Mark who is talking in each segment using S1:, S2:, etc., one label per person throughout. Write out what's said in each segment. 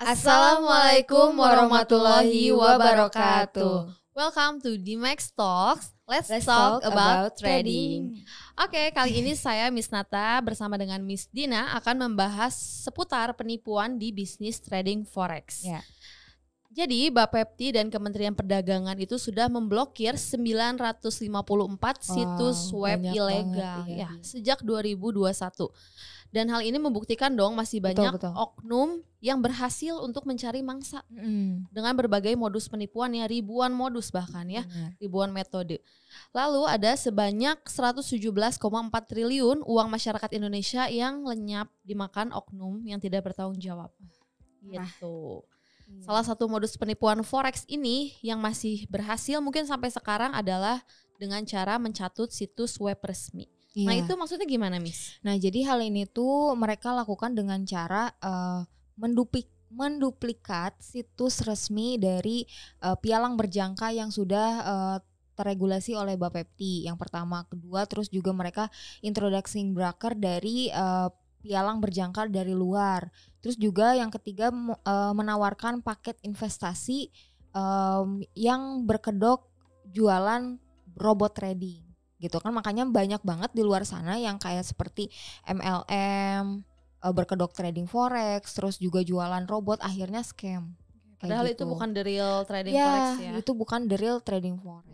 S1: Assalamualaikum warahmatullahi wabarakatuh. Welcome to Dimax Talks. Let's talk about trading. Oke, kali ini saya Miss Nata bersama dengan Miss Dina akan membahas seputar penipuan di bisnis trading forex.
S2: Ya.
S1: Jadi Bapepti dan Kementerian Perdagangan itu sudah memblokir 954 situs web ilegal
S2: banget,
S1: ya sejak 2021. Dan hal ini membuktikan dong masih banyak oknum yang berhasil untuk mencari mangsa dengan berbagai modus penipuan ya, ribuan modus bahkan ya, ribuan metode. Lalu ada sebanyak 117,4 triliun uang masyarakat Indonesia yang lenyap dimakan oknum yang tidak bertanggung jawab. Gitu. Salah satu modus penipuan forex ini yang masih berhasil mungkin sampai sekarang adalah dengan cara mencatut situs web resmi. Nah itu maksudnya gimana, Miss?
S2: Nah jadi hal ini tuh mereka lakukan dengan cara menduplikat situs resmi dari pialang berjangka yang sudah terregulasi oleh Bapepti. Yang pertama, kedua, terus juga mereka introducing broker dari pialang berjangka dari luar. Terus juga yang ketiga menawarkan paket investasi yang berkedok jualan robot trading gitu kan. Makanya banyak banget di luar sana yang kayak seperti MLM, berkedok trading forex, terus juga jualan robot, akhirnya scam.
S1: Padahal
S2: gitu.
S1: Itu bukan the real trading forex ya.
S2: Itu bukan the real trading forex.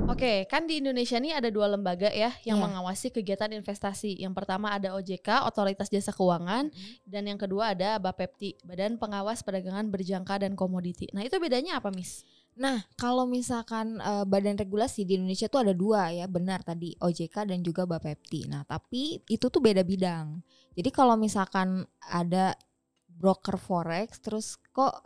S1: Oke, kan di Indonesia nih ada dua lembaga ya yang mengawasi kegiatan investasi. Yang pertama ada OJK, Otoritas Jasa Keuangan, dan yang kedua ada Bapepti, Badan Pengawas Perdagangan Berjangka dan Komoditi. Nah itu bedanya apa, Miss?
S2: Nah kalau misalkan badan regulasi di Indonesia tuh ada dua ya, benar tadi OJK dan juga Bapepti. Nah tapi itu tuh beda bidang. Jadi kalau misalkan ada broker forex terus kok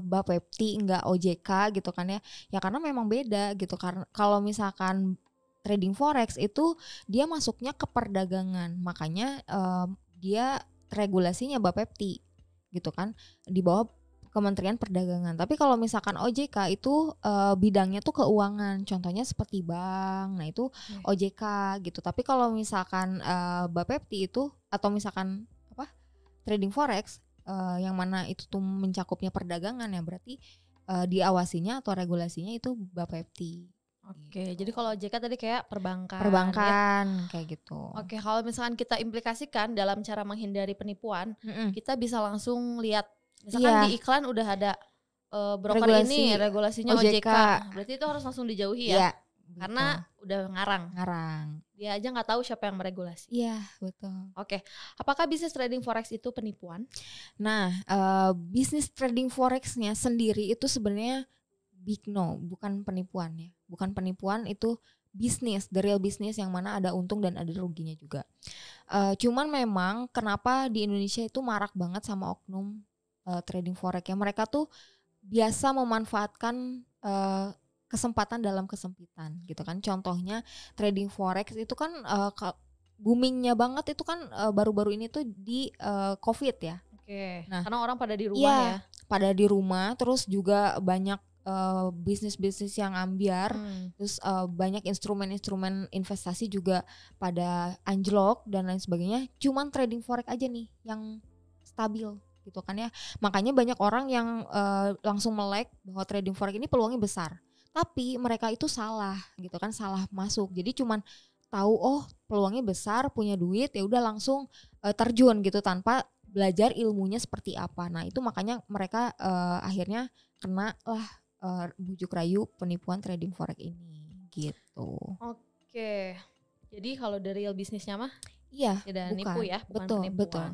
S2: Bapepti enggak OJK gitu kan ya karena memang beda gitu. Karena kalau misalkan trading forex itu dia masuknya ke perdagangan, makanya dia regulasinya Bapepti gitu kan, di bawah Kementerian Perdagangan. Tapi kalau misalkan OJK itu bidangnya tuh keuangan, contohnya seperti bank. Nah itu OJK gitu. Tapi kalau misalkan Bapepti itu atau misalkan trading forex yang mana itu tuh mencakupnya perdagangan ya, berarti diawasinya atau regulasinya itu Bapepti.
S1: Oke, jadi kalau OJK tadi kayak perbankan ya?
S2: Kayak gitu.
S1: Oke, kalau misalkan kita implikasikan dalam cara menghindari penipuan, kita bisa langsung lihat misalkan di iklan udah ada broker
S2: regulasi,
S1: ini regulasinya OJK. Berarti itu harus langsung dijauhi ya? Karena udah ngarang. Dia aja nggak tahu siapa yang meregulasi.
S2: Iya, betul.
S1: Oke, apakah bisnis trading forex itu penipuan?
S2: Nah, bisnis trading forexnya sendiri itu sebenarnya big no, bukan penipuan ya. Bukan penipuan, itu bisnis, the real bisnis yang mana ada untung dan ada ruginya juga. Cuman memang kenapa di Indonesia itu marak banget sama oknum trading forex ya. Mereka tuh biasa memanfaatkan kesempatan dalam kesempitan gitu kan. Contohnya trading forex itu kan boomingnya banget itu kan baru-baru ini tuh di COVID ya.
S1: Oke. Nah, karena orang pada di rumah ya.
S2: Pada di rumah, terus juga banyak bisnis-bisnis yang ambiar, terus banyak instrumen-instrumen investasi juga pada anjlok dan lain sebagainya. Cuman trading forex aja nih yang stabil gitu kan ya. Makanya banyak orang yang langsung melek bahwa trading forex ini peluangnya besar. Tapi mereka itu salah gitu kan, salah masuk. Jadi cuman tahu peluangnya besar, punya duit, ya udah langsung terjun gitu tanpa belajar ilmunya seperti apa. Nah, itu makanya mereka akhirnya kena lah bujuk rayu penipuan trading forex ini gitu.
S1: Oke. Jadi kalau dari real bisnisnya mah
S2: bukan.
S1: tidak nipu ya, bukan
S2: betul,
S1: penipuan.
S2: Betul.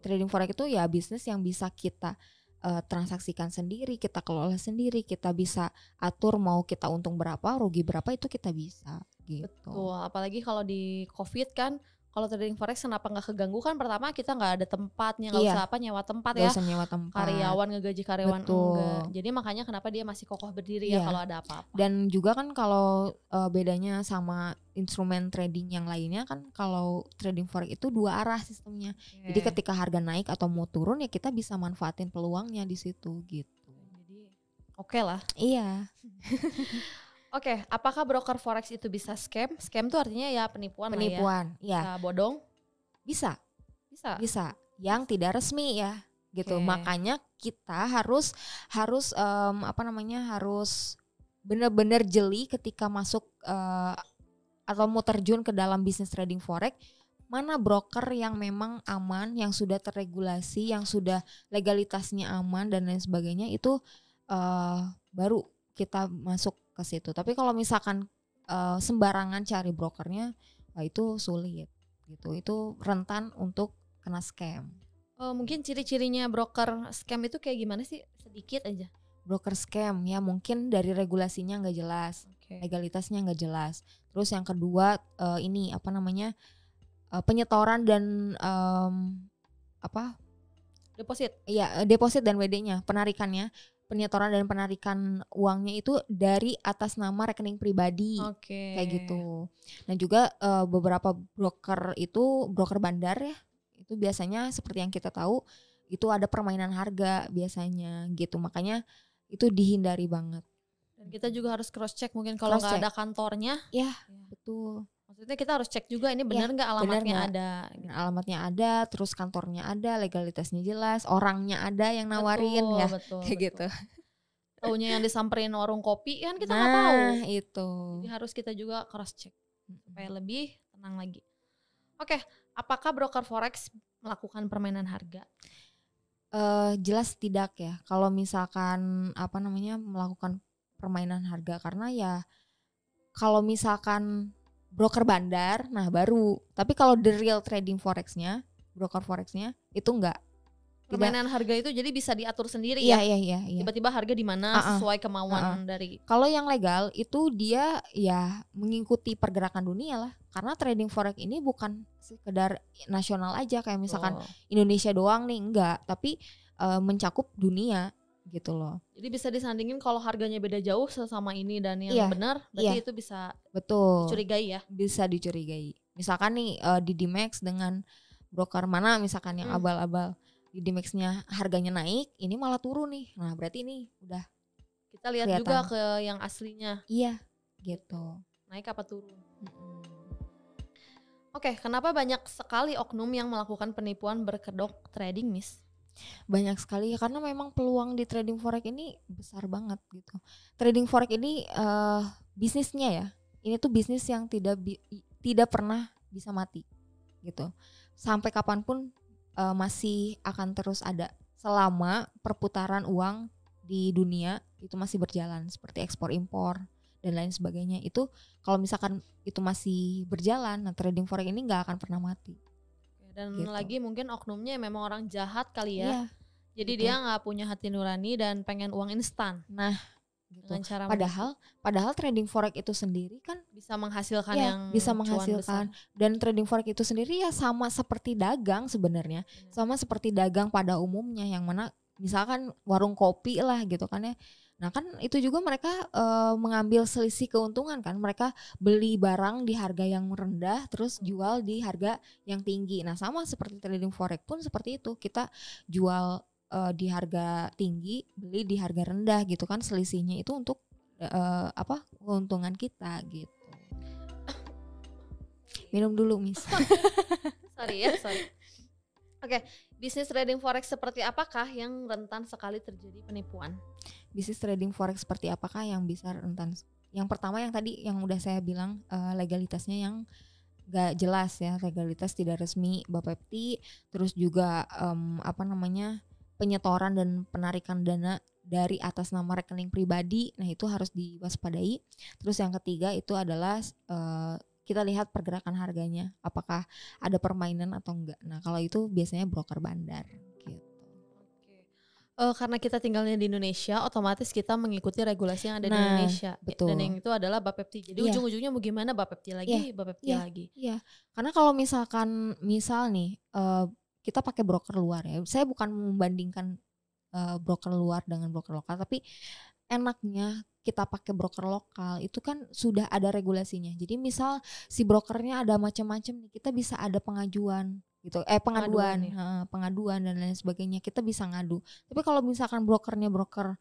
S2: Trading forex itu ya bisnis yang bisa kita transaksikan sendiri, kita kelola sendiri, kita bisa atur mau kita untung berapa, rugi berapa, itu kita bisa gitu.
S1: Betul, apalagi kalau di COVID kan, kalau trading forex kenapa nggak keganggu kan, pertama kita nggak ada tempatnya, nggak usah nyewa tempat ya,
S2: usah nyewa tempat,
S1: karyawan ngegaji karyawan enggak, jadi makanya kenapa dia masih kokoh berdiri ya kalau ada apa-apa.
S2: Dan juga kan kalau bedanya sama instrumen trading yang lainnya kan, kalau trading forex itu dua arah sistemnya. Jadi ketika harga naik atau mau turun ya kita bisa manfaatin peluangnya di situ gitu.
S1: Jadi oke lah.
S2: Iya.
S1: Oke, apakah broker forex itu bisa scam? Scam tuh artinya ya penipuan lah ya.
S2: Iya.
S1: Bisa bodong?
S2: Bisa. Yang tidak resmi ya gitu. Makanya kita harus benar-benar jeli ketika masuk atau mau terjun ke dalam bisnis trading forex. Mana broker yang memang aman, yang sudah terregulasi, yang sudah legalitasnya aman dan lain sebagainya, itu baru kita masuk ke situ. Tapi kalau misalkan sembarangan cari brokernya, itu sulit gitu. Itu rentan untuk kena scam.
S1: Mungkin ciri-cirinya broker scam itu kayak gimana sih? Sedikit aja.
S2: Broker scam ya mungkin dari regulasinya nggak jelas, legalitasnya nggak jelas. Terus yang kedua penyetoran dan
S1: deposit.
S2: Iya, deposit dan WD-nya, penarikannya, penyetoran dan penarikan uangnya itu dari atas nama rekening pribadi. Kayak gitu. Dan juga beberapa broker itu broker bandar ya. Itu biasanya seperti yang kita tahu itu ada permainan harga biasanya gitu. Makanya itu dihindari banget.
S1: Dan kita juga harus cross check mungkin kalau nggak ada kantornya.
S2: Ya, betul.
S1: Maksudnya kita harus cek juga ini benar nggak alamatnya ada.
S2: Alamatnya ada, terus kantornya ada, legalitasnya jelas, orangnya ada yang nawarin
S1: betul,
S2: kayak gitu.
S1: Taunya yang disamperin warung kopi kan kita nggak tahu.
S2: Itu.
S1: Jadi harus kita juga cross check supaya lebih tenang lagi. Oke, apakah broker forex melakukan permainan harga?
S2: Jelas tidak ya. Kalau misalkan melakukan permainan harga, karena ya kalau misalkan broker bandar, nah baru. Tapi kalau the real trading forexnya, broker forexnya itu enggak.
S1: Permainan harga itu jadi bisa diatur sendiri
S2: ya.
S1: Tiba-tiba harga di mana sesuai kemauan dari.
S2: Kalau yang legal itu dia ya mengikuti pergerakan dunia lah. Karena trading forex ini bukan sekedar nasional aja kayak misalkan Indonesia doang nih, enggak. Tapi mencakup dunia gitu loh.
S1: Jadi bisa disandingin kalau harganya beda jauh sama ini dan yang benar, berarti itu bisa dicurigai ya.
S2: Bisa dicurigai. Misalkan nih di D-Max dengan broker mana misalkan yang abal-abal, di D-Max-nya harganya naik, ini malah turun nih. Nah, berarti ini udah
S1: kita lihat kelihatan juga ke yang aslinya.
S2: Iya, gitu.
S1: Naik apa turun. Oke, kenapa banyak sekali oknum yang melakukan penipuan berkedok trading, Miss?
S2: Banyak sekali ya, karena memang peluang di trading forex ini besar banget gitu. Trading forex ini bisnisnya ya, ini tuh bisnis yang tidak pernah bisa mati gitu. Sampai kapanpun masih akan terus ada selama perputaran uang di dunia itu masih berjalan, seperti ekspor impor dan lain sebagainya. Itu kalau misalkan itu masih berjalan, nah trading forex ini nggak akan pernah mati.
S1: Dan lagi mungkin oknumnya memang orang jahat kali ya. Jadi dia nggak punya hati nurani dan pengen uang instan.
S2: Nah, gitu. Dengan cara padahal trading forex itu sendiri kan
S1: bisa menghasilkan yang
S2: bisa menghasilkan. Dan trading forex itu sendiri ya sama seperti dagang sebenarnya. Sama seperti dagang pada umumnya, yang mana misalkan warung kopi lah gitu kan ya. Nah kan itu juga mereka mengambil selisih keuntungan kan. Mereka beli barang di harga yang rendah terus jual di harga yang tinggi. Nah sama seperti trading forex pun seperti itu. Kita jual di harga tinggi, beli di harga rendah gitu kan. Selisihnya itu untuk keuntungan kita gitu. Minum dulu Miss.
S1: Sorry. Oke, bisnis trading forex seperti apakah yang rentan sekali terjadi penipuan?
S2: Bisnis trading forex seperti apakah yang bisa rentan? Yang pertama yang tadi yang udah saya bilang, legalitasnya yang gak jelas ya, legalitas tidak resmi Bapepti, terus juga penyetoran dan penarikan dana dari atas nama rekening pribadi, nah itu harus diwaspadai. Terus yang ketiga itu adalah kita lihat pergerakan harganya, apakah ada permainan atau enggak. Nah kalau itu biasanya broker bandar gitu.
S1: Karena kita tinggalnya di Indonesia, otomatis kita mengikuti regulasi yang ada di Indonesia.
S2: Betul.
S1: Dan yang itu adalah Bapepti. Jadi ujung-ujungnya mau gimana Bapepti lagi, Bapepti lagi.
S2: Iya. Karena kalau misal nih kita pakai broker luar ya. Saya bukan membandingkan broker luar dengan broker lokal, tapi enaknya kita pakai broker lokal itu kan sudah ada regulasinya. Jadi misal si brokernya ada macam-macam nih, kita bisa ada pengajuan gitu, pengaduan dan lain sebagainya, kita bisa ngadu. Tapi kalau misalkan brokernya broker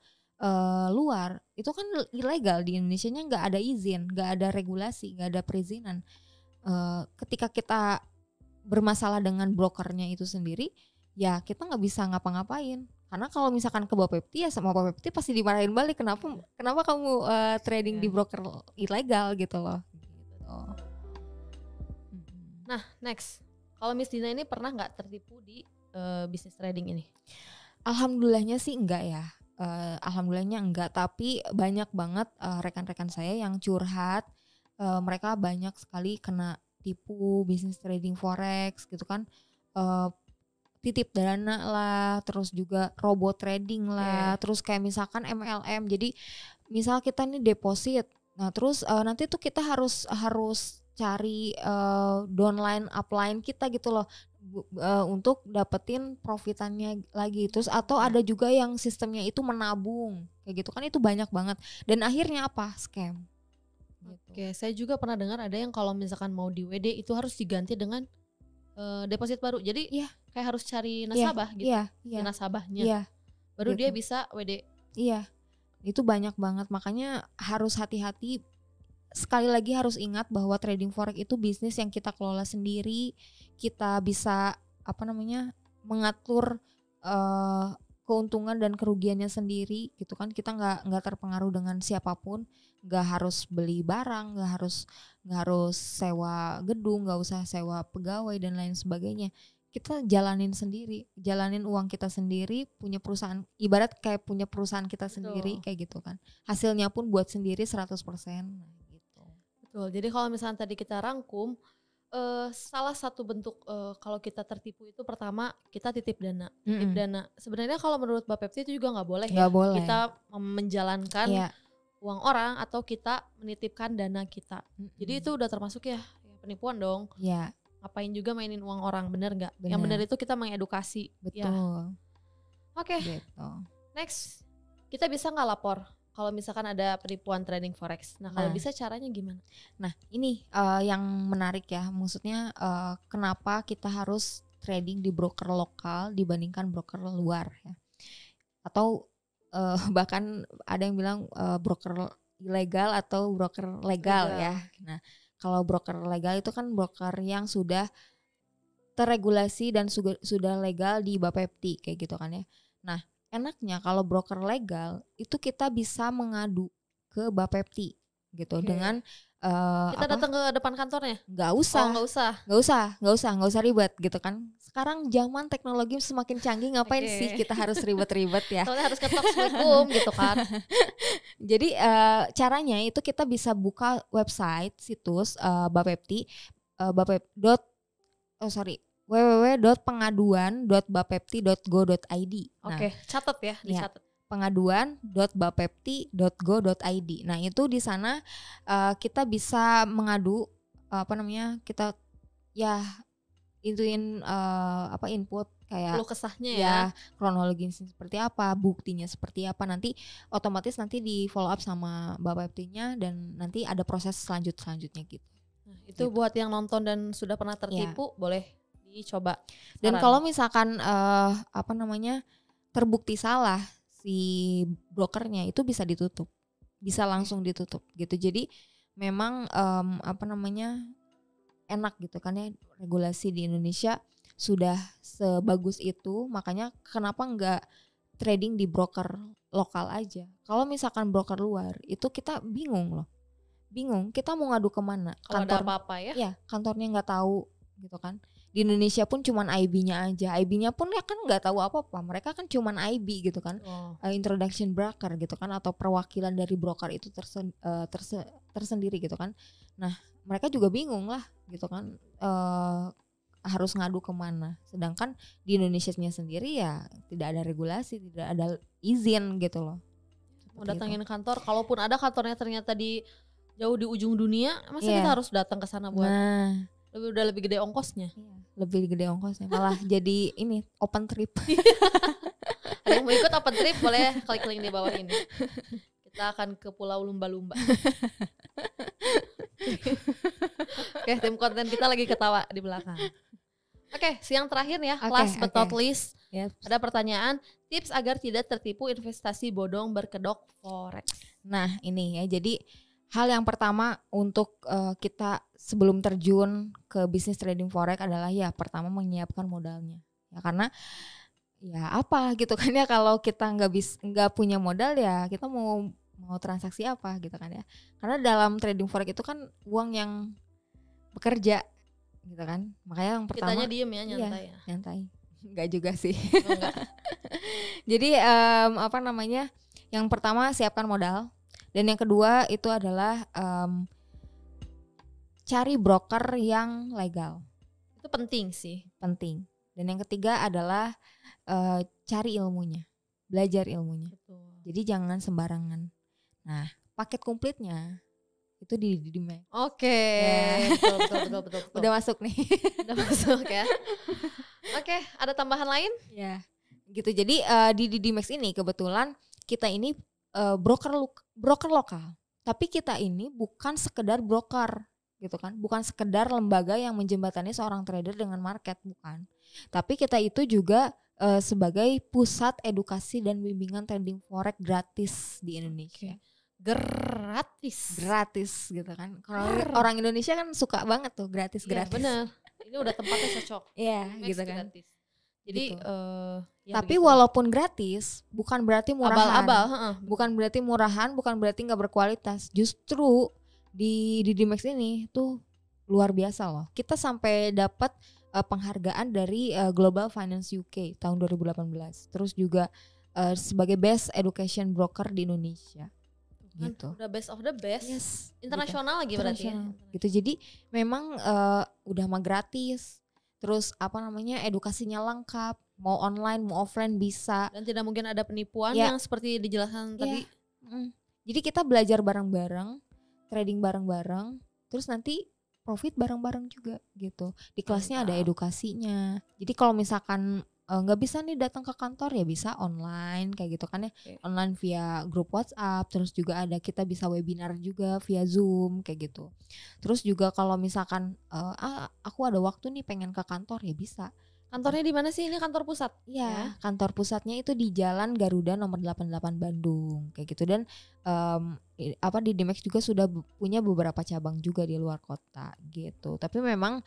S2: luar, itu kan ilegal, di Indonesianya nggak ada izin, nggak ada regulasi, nggak ada perizinan. Ketika kita bermasalah dengan brokernya itu sendiri, ya kita nggak bisa ngapa-ngapain. Karena kalau misalkan ke Bapepti ya sama Bapepti pasti dimarahin balik, kenapa kamu trading di broker ilegal gitu loh. Gitu.
S1: Nah next, kalau Miss Dina ini pernah nggak tertipu di bisnis trading ini?
S2: Alhamdulillahnya sih enggak ya. Alhamdulillahnya enggak, tapi banyak banget rekan-rekan saya yang curhat, mereka banyak sekali kena tipu bisnis trading forex gitu kan, titip dana lah, terus juga robot trading lah, terus kayak misalkan MLM. Jadi misal kita nih deposit, nah terus nanti tuh kita harus cari downline upline kita gitu loh, untuk dapetin profitannya lagi. Terus atau ada juga yang sistemnya itu menabung kayak gitu kan, itu banyak banget dan akhirnya apa, scam gitu.
S1: Oke, saya juga pernah dengar ada yang kalau misalkan mau di WD itu harus diganti dengan deposit baru, jadi kayak harus cari nasabah gitu, nasabahnya baru gitu. Dia bisa WD.
S2: Itu banyak banget, makanya harus hati-hati. Sekali lagi harus ingat bahwa trading forex itu bisnis yang kita kelola sendiri, kita bisa mengatur keuntungan dan kerugiannya sendiri gitu kan. Kita nggak terpengaruh dengan siapapun, nggak harus beli barang, nggak harus sewa gedung, nggak usah sewa pegawai dan lain sebagainya. Kita jalanin sendiri, jalanin uang kita sendiri, punya perusahaan, ibarat kayak punya perusahaan kita sendiri kayak gitu kan. Hasilnya pun buat sendiri 100%.
S1: Betul. Jadi kalau misalnya tadi kita rangkum, salah satu bentuk kalau kita tertipu itu pertama kita titip dana. Titip dana. Sebenarnya kalau menurut Bapepti itu juga nggak boleh
S2: boleh.
S1: Kita menjalankan uang orang atau kita menitipkan dana kita. Jadi itu udah termasuk ya penipuan dong. Ngapain juga mainin uang orang, bener nggak? Yang bener itu kita mengedukasi.
S2: Betul.
S1: Oke.
S2: Gitu.
S1: Next, kita bisa nggak lapor kalau misalkan ada penipuan trading forex? Nah kalau bisa caranya gimana?
S2: Nah ini yang menarik ya, maksudnya kenapa kita harus trading di broker lokal dibandingkan broker luar ya? Atau bahkan ada yang bilang broker ilegal atau broker legal ya. Nah kalau broker legal itu kan broker yang sudah terregulasi dan sudah legal di Bapepti kayak gitu kan ya. Nah enaknya kalau broker legal itu kita bisa mengadu ke Bapepti gitu dengan
S1: kita datang ke depan kantornya?
S2: Nggak usah ribet gitu kan. Sekarang zaman teknologi semakin canggih, ngapain sih kita harus ribet-ribet ya?
S1: Soalnya harus ketok Assalamualaikum gitu kan.
S2: Jadi caranya itu kita bisa buka website situs Bapepti www.pengaduan.bapepti.go.id.
S1: Oke, catat ya, dicatat.
S2: Pengaduan.bapepti.go.id. Nah, itu di sana kita bisa mengadu kita input kayak
S1: keluh kesahnya ya,
S2: kronologisnya seperti apa, buktinya seperti apa, nanti otomatis di follow up sama Bapepti-nya dan nanti ada proses selanjutnya gitu.
S1: Nah, itu gitu. Buat yang nonton dan sudah pernah tertipu boleh dicoba.
S2: Dan kalau misalkan terbukti salah si brokernya, itu bisa ditutup, bisa langsung ditutup gitu. Jadi memang enak gitu kan ya, regulasi di Indonesia sudah sebagus itu, makanya kenapa enggak trading di broker lokal aja. Kalau misalkan broker luar itu kita bingung kita mau ngadu kemana,
S1: kalau ada apa-apa
S2: ya kantornya nggak tahu gitu kan. Di Indonesia pun cuman IB-nya aja, IB-nya pun ya kan nggak tahu apa-apa, mereka kan cuman IB gitu kan, introduction broker gitu kan, atau perwakilan dari broker itu tersendiri gitu kan. Nah mereka juga bingung lah gitu kan, harus ngadu kemana, sedangkan di Indonesianya sendiri ya tidak ada regulasi, tidak ada izin gitu loh.
S1: Mau datangin kantor, kalaupun ada kantornya ternyata jauh di ujung dunia, masa kita harus datang ke sana buat udah lebih gede ongkosnya.
S2: Lebih gede ongkosnya, malah jadi ini open trip.
S1: Ada yang mau ikut open trip boleh klik link di bawah ini. Kita akan ke Pulau Lumba-Lumba. Oke, tim konten kita lagi ketawa di belakang. Oke, siang terakhir ya, last but not least. Ada pertanyaan, tips agar tidak tertipu investasi bodong berkedok forex.
S2: Nah ini ya, jadi hal yang pertama untuk kita sebelum terjun ke bisnis trading forex adalah pertama menyiapkan modalnya. Ya karena ya apa gitu kan ya, kalau kita nggak punya modal ya kita mau transaksi apa gitu kan ya. Karena dalam trading forex itu kan uang yang bekerja gitu kan. Makanya yang pertama
S1: kitanya diem ya, nyantai ya.
S2: Nyantai. Enggak juga sih.
S1: Enggak.
S2: Jadi apa namanya? Yang pertama siapkan modal, dan yang kedua itu adalah cari broker yang legal.
S1: Itu penting sih.
S2: Penting. Dan yang ketiga adalah cari ilmunya, belajar ilmunya.
S1: Betul.
S2: Jadi jangan sembarangan. Nah, paket komplitnya itu di DidyMax.
S1: Oke. Betul.
S2: Udah masuk nih.
S1: Udah masuk ya. Oke, ada tambahan lain?
S2: Ya. Gitu. Jadi di DidyMax ini kebetulan kita ini broker lokal. Tapi kita ini bukan sekedar broker gitu kan. Bukan sekedar lembaga yang menjembatani seorang trader dengan market, bukan. Tapi kita itu juga sebagai pusat edukasi dan bimbingan trading forex gratis di Indonesia. Gratis gitu kan. Kalau orang Indonesia kan suka banget tuh gratis.
S1: Benar. Ini udah tempatnya cocok.
S2: Iya, gitu kan.
S1: Gratis. Jadi
S2: gitu.
S1: Ya
S2: tapi
S1: begitu.
S2: Walaupun gratis bukan berarti murahan.
S1: Abal-abal,
S2: bukan berarti murahan, bukan berarti nggak berkualitas. Justru di DidyMax ini tuh luar biasa loh. Kita sampai dapat penghargaan dari Global Finance UK tahun 2018. Terus juga sebagai best education broker di Indonesia. Gitu.
S1: Udah best of the best.
S2: Yes,
S1: internasional gitu. Lagi berarti ya.
S2: Gitu. Jadi memang udah mah gratis. Terus apa namanya, edukasinya lengkap. Mau online, mau offline bisa.
S1: Dan tidak mungkin ada penipuan yang seperti dijelaskan tadi.
S2: Jadi kita belajar bareng-bareng, trading bareng-bareng, terus nanti profit bareng-bareng juga gitu. Di kelasnya ada edukasinya. Jadi kalau misalkan nggak bisa nih datang ke kantor, ya bisa online kayak gitu kan ya. Online via grup WhatsApp, terus juga ada kita bisa webinar juga via Zoom kayak gitu. Terus juga kalau misalkan aku ada waktu nih pengen ke kantor, ya bisa.
S1: Kantornya di mana sih? Ini kantor pusat?
S2: Iya, kantor pusatnya itu di Jalan Garuda nomor 88 Bandung kayak gitu. Dan di DidyMax juga sudah punya beberapa cabang juga di luar kota gitu. Tapi memang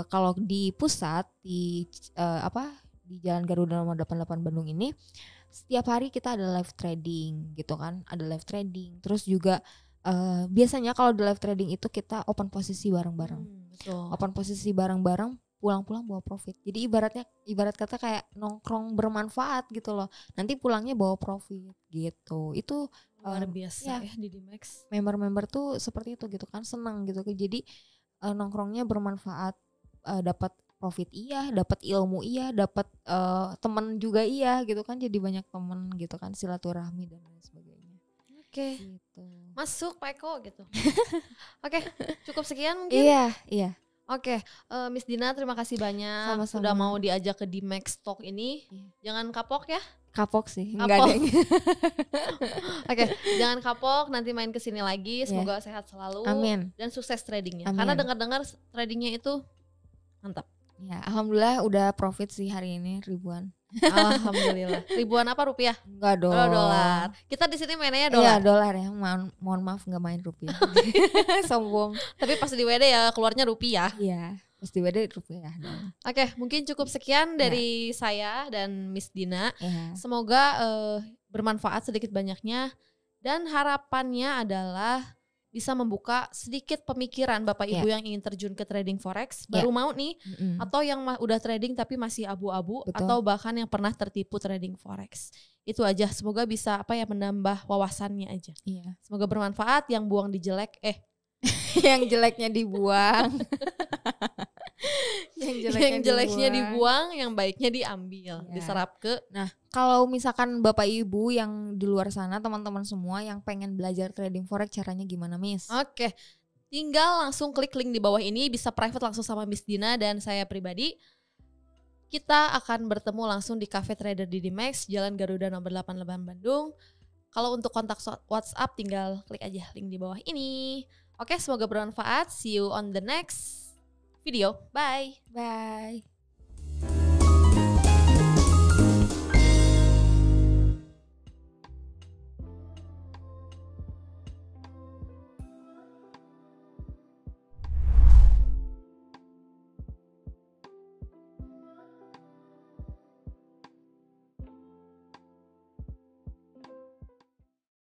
S2: kalau di pusat di Jalan Garuda nomor 88 Bandung ini setiap hari kita ada live trading gitu kan. Ada live trading. Terus juga biasanya kalau di live trading itu kita open posisi bareng-bareng. Open posisi bareng-bareng, pulang-pulang bawa profit. Jadi ibarat kata kayak nongkrong bermanfaat gitu loh. Nanti pulangnya bawa profit gitu. Itu
S1: luar biasa ya DidyMax.
S2: Member-member tuh seperti itu gitu kan, senang gitu. Jadi nongkrongnya bermanfaat, dapat profit iya, dapat ilmu iya, dapat teman juga iya gitu kan. Jadi banyak teman gitu kan, silaturahmi dan lain sebagainya.
S1: Oke.
S2: Gitu.
S1: Masuk Pak Eko gitu. Oke, cukup sekian mungkin.
S2: Iya.
S1: Oke, Miss Dina terima kasih banyak.
S2: Sama-sama.
S1: Sudah mau diajak ke DidyMax Talk ini. Jangan kapok ya.
S2: Kapok sih, enggak deh.
S1: Oke, jangan kapok, nanti main kesini lagi. Semoga sehat selalu.
S2: Amin.
S1: Dan sukses tradingnya.
S2: Amin.
S1: Karena dengar-dengar tradingnya itu mantap.
S2: Ya, alhamdulillah udah profit sih hari ini ribuan.
S1: Alhamdulillah. Ribuan apa, rupiah?
S2: Enggak dong.
S1: Dolar. Kita di sini mainnya dolar.
S2: Iya, dolar ya. Mohon maaf enggak main rupiah. Sombong.
S1: Tapi pas di WD ya keluarnya rupiah.
S2: Iya, pas di WD rupiah dong.
S1: Oke, mungkin cukup sekian dari saya dan Miss Dina.
S2: Ya.
S1: Semoga bermanfaat sedikit banyaknya, dan harapannya adalah bisa membuka sedikit pemikiran Bapak Ibu yang ingin terjun ke trading forex, baru mau nih, atau yang udah trading tapi masih abu-abu, atau bahkan yang pernah tertipu trading forex. Itu aja, semoga bisa menambah wawasannya aja.
S2: Iya.
S1: Semoga bermanfaat, yang buang dijelek
S2: yang jeleknya dibuang.
S1: yang jeleknya dibuang, yang baiknya diambil, diserap ke.
S2: Nah, kalau misalkan Bapak Ibu yang di luar sana, teman-teman semua yang pengen belajar trading forex, caranya gimana, Miss?
S1: Oke, tinggal langsung klik link di bawah ini, bisa private langsung sama Miss Dina dan saya pribadi. Kita akan bertemu langsung di Cafe Trader DidyMax, Jalan Garuda nomor 88 Bandung. Kalau untuk kontak WhatsApp, tinggal klik aja link di bawah ini. Oke, semoga bermanfaat. See you on the next video. Bye.
S2: Bye.